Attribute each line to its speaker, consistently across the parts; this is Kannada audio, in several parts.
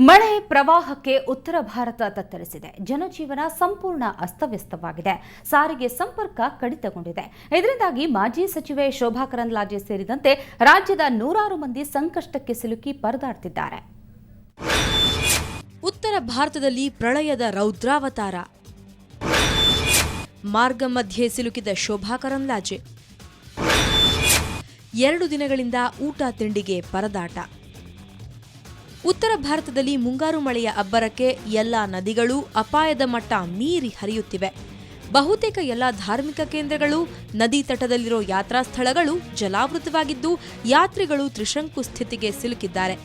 Speaker 1: ಮಳೆ ಪ್ರವಾಹಕ್ಕೆ ಉತ್ತರ ಭಾರತ ತತ್ತರಿಸಿದೆ. ಜನಜೀವನ ಸಂಪೂರ್ಣ ಅಸ್ತವ್ಯಸ್ತವಾಗಿದೆ. ಸಾರಿಗೆ ಸಂಪರ್ಕ ಕಡಿತಗೊಂಡಿದೆ. ಇದರಿಂದಾಗಿ ಮಾಜಿ ಸಚಿವೆ ಶೋಭಾ ಕರಂದ್ಲಾಜೆ ಸೇರಿದಂತೆ ರಾಜ್ಯದ ನೂರಾರು ಮಂದಿ ಸಂಕಷ್ಟಕ್ಕೆ ಸಿಲುಕಿ ಪರದಾಡ್ತಿದ್ದಾರೆ.
Speaker 2: ಉತ್ತರ ಭಾರತದಲ್ಲಿ ಪ್ರಳಯದ ರೌದ್ರಾವತಾರ. ಮಾರ್ಗ ಮಧ್ಯೆ ಸಿಲುಕಿದ ಶೋಭಾ ಕರಂದ್ಲಾಜೆ. 2 ದಿನಗಳಿಂದ ಊಟ ತಿಂಡಿಗೆ ಪರದಾಟ. ಉತ್ತರ ಭಾರತದಲ್ಲಿ ಮುಂಗಾರು ಮಳೆಯ ಅಬ್ಬರಕ್ಕೆ ಎಲ್ಲಾ ನದಿಗಳು ಅಪಾಯದ ಮಟ್ಟ ಮೀರಿ ಹರಿಯುತ್ತಿವೆ. ಬಹುತೇಕ ಎಲ್ಲಾ ಧಾರ್ಮಿಕ ಕೇಂದ್ರಗಳು, ನದಿ ತಟದಲ್ಲಿರೋ ಯಾತ್ರಾ ಸ್ಥಳಗಳು ಜಲಾವೃತವಾಗಿದ್ದು ಯಾತ್ರಿಗಳು ತ್ರಿಶಂಕು ಸ್ಥಿತಿಗೆ ಸಿಲುಕಿದ್ದಾರೆ.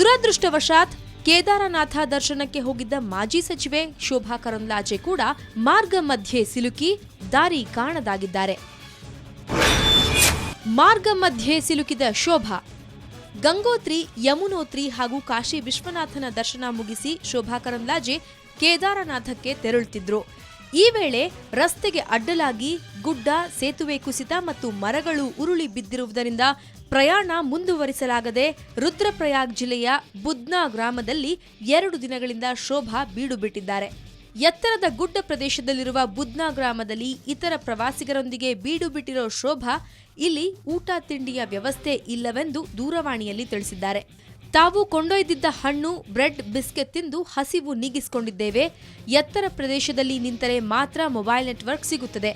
Speaker 2: ದುರದೃಷ್ಟವಶಾತ್ ಕೇದಾರನಾಥ ದರ್ಶನಕ್ಕೆ ಹೋಗಿದ್ದ ಮಾಜಿ ಸಚಿವೆ ಶೋಭಾ ಕರಂದ್ಲಾಜೆ ಕೂಡ ಮಾರ್ಗ ಮಧ್ಯೆ ಸಿಲುಕಿ ದಾರಿ ಕಾಣದಾಗಿದ್ದಾರೆ. ಮಾರ್ಗ ಮಧ್ಯೆ ಸಿಲುಕಿದ ಶೋಭಾ. ಗಂಗೋತ್ರಿ, ಯಮುನೋತ್ರಿ ಹಾಗೂ ಕಾಶಿ ವಿಶ್ವನಾಥನ ದರ್ಶನ ಮುಗಿಸಿ ಶೋಭಾ ಕರಂದ್ಲಾಜೆ ಕೇದಾರನಾಥಕ್ಕೆ ತೆರಳುತ್ತಿದ್ರು. ಈ ವೇಳೆ ರಸ್ತೆಗೆ ಅಡ್ಡಲಾಗಿ ಗುಡ್ಡ, ಸೇತುವೆ ಕುಸಿತ ಮತ್ತು ಮರಗಳು ಉರುಳಿ ಬಿದ್ದಿರುವುದರಿಂದ ಪ್ರಯಾಣ ಮುಂದುವರಿಸಲಾಗದೆ ರುದ್ರಪ್ರಯಾಗ್ ಜಿಲ್ಲೆಯ ಬುದ್ನಾ ಗ್ರಾಮದಲ್ಲಿ 2 ದಿನಗಳಿಂದ ಶೋಭಾ ಬೀಡು ಬಿಟ್ಟಿದ್ದಾರೆ. ಎತ್ತರದ ಗುಡ್ಡ ಪ್ರದೇಶದಲ್ಲಿರುವ ಬುದ್ನಾ ಗ್ರಾಮದಲ್ಲಿ ಇತರ ಪ್ರವಾಸಿಗರೊಂದಿಗೆ ಬೀಡು ಬಿಟ್ಟಿರೋ ಶೋಭಾ ಇಲ್ಲಿ ಊಟ ತಿಂಡಿಯ ವ್ಯವಸ್ಥೆ ಇಲ್ಲವೆಂದು ದೂರವಾಣಿಯಲ್ಲಿ ತಿಳಿಸಿದ್ದಾರೆ. ತಾವು ಕೊಂಡೊಯ್ದಿದ್ದ ಹಣ್ಣು, ಬ್ರೆಡ್, ಬಿಸ್ಕೆಟ್ ತಿಂದು ಹಸಿವು ನೀಗಿಸಿಕೊಂಡಿದ್ದೇವೆ. ಎತ್ತರ ಪ್ರದೇಶದಲ್ಲಿ ನಿಂತರೆ ಮಾತ್ರ ಮೊಬೈಲ್ ನೆಟ್ವರ್ಕ್ ಸಿಗುತ್ತದೆ.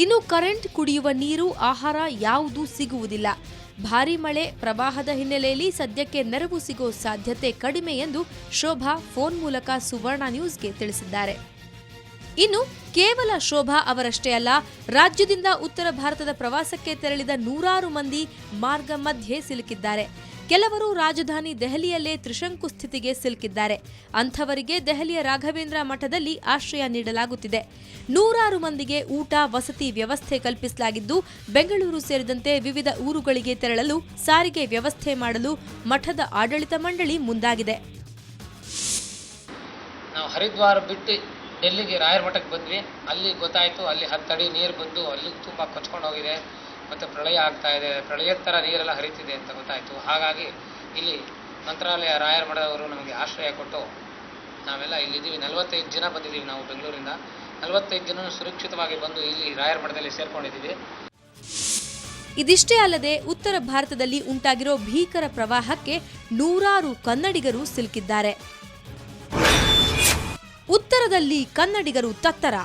Speaker 2: ಇನ್ನು ಕರೆಂಟ್, ಕುಡಿಯುವ ನೀರು, ಆಹಾರ ಯಾವುದೂ ಸಿಗುವುದಿಲ್ಲ. ಭಾರೀ ಮಳೆ, ಪ್ರವಾಹದ ಹಿನ್ನೆಲೆಯಲ್ಲಿ ಸದ್ಯಕ್ಕೆ ನೆರವು ಸಿಗೋ ಸಾಧ್ಯತೆ ಕಡಿಮೆ ಎಂದು ಶೋಭಾ ಫೋನ್ ಮೂಲಕ ಸುವರ್ಣ ನ್ಯೂಸ್ಗೆ ತಿಳಿಸಿದ್ದಾರೆ. ಇನ್ನು ಕೇವಲ ಶೋಭಾ ಅವರಷ್ಟೇ ಅಲ್ಲ, ರಾಜ್ಯದಿಂದ ಉತ್ತರ ಭಾರತದ ಪ್ರವಾಸಕ್ಕೆ ತೆರಳಿದ ನೂರಾರು ಮಂದಿ ಮಾರ್ಗ ಮಧ್ಯೆ ಸಿಲುಕಿದ್ದಾರೆ. ಕೆಲವರು ರಾಜಧಾನಿ ದೆಹಲಿಯಲ್ಲೇ ತ್ರಿಶಂಕು ಸ್ಥಿತಿಗೆ ಸಿಲುಕಿದ್ದಾರೆ. ಅಂಥವರಿಗೆ ದೆಹಲಿಯ ರಾಘವೇಂದ್ರ ಮಠದಲ್ಲಿ ಆಶ್ರಯ ನೀಡಲಾಗುತ್ತಿದೆ. ನೂರಾರು ಮಂದಿಗೆ ಊಟ, ವಸತಿ ವ್ಯವಸ್ಥೆ ಕಲ್ಪಿಸಲಾಗಿದ್ದು, ಬೆಂಗಳೂರು ಸೇರಿದಂತೆ ವಿವಿಧ ಊರುಗಳಿಗೆ ತೆರಳಲು ಸಾರಿಗೆ ವ್ಯವಸ್ಥೆ ಮಾಡಲು ಮಠದ ಆಡಳಿತ ಮಂಡಳಿ ಮುಂದಾಗಿದೆ.
Speaker 3: ನಾವು ಹರಿದ್ವಾರ ಬಿಟ್ಟು ಡೆಲ್ಲಿಗೆ ರಾಯರ ಮಠಕ್ಕೆ ಬಂದ್ವಿ. ಅಲ್ಲಿ ಗೊತ್ತಾಯಿತು, ಅಲ್ಲಿ 10 ಅಡಿ ನೀರು ಬಂದು ಅಲ್ಲಿ ತುಂಬ ಕೊಚ್ಕೊಂಡು ಹೋಗಿದೆ ಮತ್ತು ಪ್ರಳಯ ಆಗ್ತಾ ಇದೆ, ಪ್ರಳಯದ ಥರ ನೀರೆಲ್ಲ ಹರಿತಿದೆ ಅಂತ ಗೊತ್ತಾಯಿತು. ಹಾಗಾಗಿ ಇಲ್ಲಿ ಮಂತ್ರಾಲಯ ರಾಯರ ಮಠದವರು ನಮಗೆ ಆಶ್ರಯ ಕೊಟ್ಟು ನಾವೆಲ್ಲ ಇಲ್ಲಿದ್ದೀವಿ. 45 ಜನ ಬಂದಿದ್ದೀವಿ ನಾವು ಬೆಂಗಳೂರಿಂದ. 45 ಜನ ಸುರಕ್ಷಿತವಾಗಿ ಬಂದು ಇಲ್ಲಿ ರಾಯರ ಮಠದಲ್ಲಿ ಸೇರ್ಕೊಂಡಿದ್ದೀವಿ.
Speaker 2: ಇದಿಷ್ಟೇ ಅಲ್ಲದೆ ಉತ್ತರ ಭಾರತದಲ್ಲಿ ಉಂಟಾಗಿರೋ ಭೀಕರ ಪ್ರವಾಹಕ್ಕೆ ನೂರಾರು ಕನ್ನಡಿಗರು ಸಿಲುಕಿದ್ದಾರೆ. ಉತ್ತರದಲ್ಲಿ ಕನ್ನಡಿಗರು ತತ್ತರ.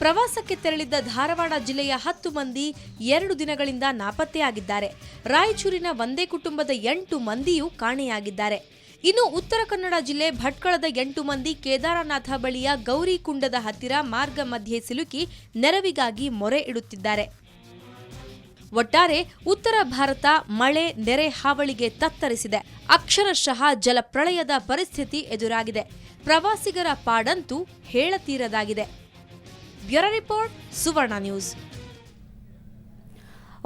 Speaker 2: ಪ್ರವಾಸಕ್ಕೆ ತೆರಳಿದ್ದ ಧಾರವಾಡ ಜಿಲ್ಲೆಯ 10 ಮಂದಿ 2 ದಿನಗಳಿಂದ ನಾಪತ್ತೆಯಾಗಿದ್ದಾರೆ. ರಾಯಚೂರಿನ ಒಂದೇ ಕುಟುಂಬದ 8 ಮಂದಿಯೂ ಕಾಣೆಯಾಗಿದ್ದಾರೆ. ಇನ್ನು ಉತ್ತರ ಕನ್ನಡ ಜಿಲ್ಲೆ ಭಟ್ಕಳದ 8 ಮಂದಿ ಕೇದಾರನಾಥ ಬಳಿಯ ಗೌರಿಕುಂಡದ ಹತ್ತಿರ ಮಾರ್ಗ ಮಧ್ಯೆ ಸಿಲುಕಿ ನೆರವಿಗಾಗಿ ಮೊರೆ ಇಡುತ್ತಿದ್ದಾರೆ. ಒಟ್ಟಾರೆ ಉತ್ತರ ಭಾರತ ಮಳೆ, ನೆರೆ ಹಾವಳಿಗೆ ತತ್ತರಿಸಿದೆ. ಅಕ್ಷರಶಃ ಜಲಪ್ರಳಯದ ಪರಿಸ್ಥಿತಿ ಎದುರಾಗಿದೆ. ಪ್ರವಾಸಿಗರ ಪಾಡಂತೂ ಹೇಳತೀರದಾಗಿದೆ. ಬ್ಯೂರೋ ರಿಪೋರ್ಟ್, ಸುವರ್ಣ ನ್ಯೂಸ್.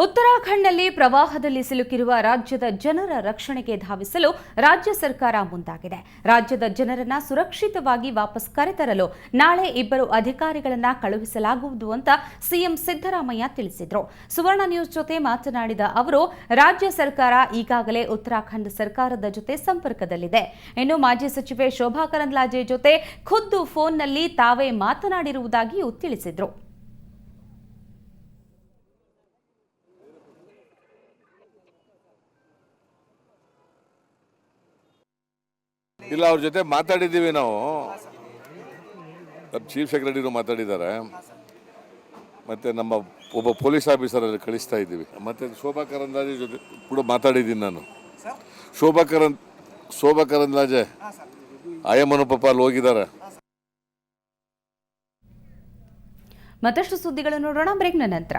Speaker 1: ಉತ್ತರಾಖಂಡ್ನಲ್ಲಿ ಪ್ರವಾಹದಲ್ಲಿ ಸಿಲುಕಿರುವ ರಾಜ್ಯದ ಜನರ ರಕ್ಷಣೆಗೆ ಧಾವಿಸಲು ರಾಜ್ಯ ಸರ್ಕಾರ ಮುಂದಾಗಿದೆ. ರಾಜ್ಯದ ಜನರನ್ನ ಸುರಕ್ಷಿತವಾಗಿ ವಾಪಸ್ ಕರೆತರಲು ನಾಳೆ 2 ಅಧಿಕಾರಿಗಳನ್ನ ಕಳುಹಿಸಲಾಗುವುದು ಅಂತ ಸಿಎಂ ಸಿದ್ದರಾಮಯ್ಯ ತಿಳಿಸಿದರು. ಸುವರ್ಣ ನ್ಯೂಸ್ ಜೊತೆ ಮಾತನಾಡಿದ ಅವರು, ರಾಜ್ಯ ಸರ್ಕಾರ ಈಗಾಗಲೇ ಉತ್ತರಾಖಂಡ್ ಸರ್ಕಾರದ ಜೊತೆ ಸಂಪರ್ಕದಲ್ಲಿದೆ. ಇನ್ನು ಮಾಜಿ ಸಚಿವೆ ಶೋಭಾ ಕರಂದ್ಲಾಜೆ ಜೊತೆ ಖುದ್ದು ಫೋನ್ನಲ್ಲಿ ತಾವೇ ಮಾತನಾಡಿರುವುದಾಗಿಯೂ ತಿಳಿಸಿದರು.
Speaker 4: ಇಲ್ಲ, ಅವ್ರ ಜೊತೆ ಮಾತಾಡಿದ್ದೀವಿ ನಾವು. ಚೀಫ್ ಸೆಕ್ರೆಟರಿನೂ ಮಾತಾಡಿದ್ದಾರೆ, ಮತ್ತು ನಮ್ಮ ಒಬ್ಬ ಪೊಲೀಸ್ ಆಫೀಸರಲ್ಲಿ ಕಳಿಸ್ತಾ ಇದ್ದೀವಿ. ಮತ್ತು ಶೋಭಾ ಕರಂದ್ಲಾಜೆ ಜೊತೆ ಕೂಡ ಮಾತಾಡಿದ್ದೀನಿ ನಾನು. ಶೋಭಾ ಕರಂದ್ಲಾಜೆ ಆಯಮ್ಮನ ಅಲ್ಲಿ ಹೋಗಿದ್ದಾರೆ.
Speaker 1: ಮತ್ತಷ್ಟು ಸುದ್ದಿಗಳು ನೋಡೋಣ ಬ್ರೇಕ್ನ ನಂತರ.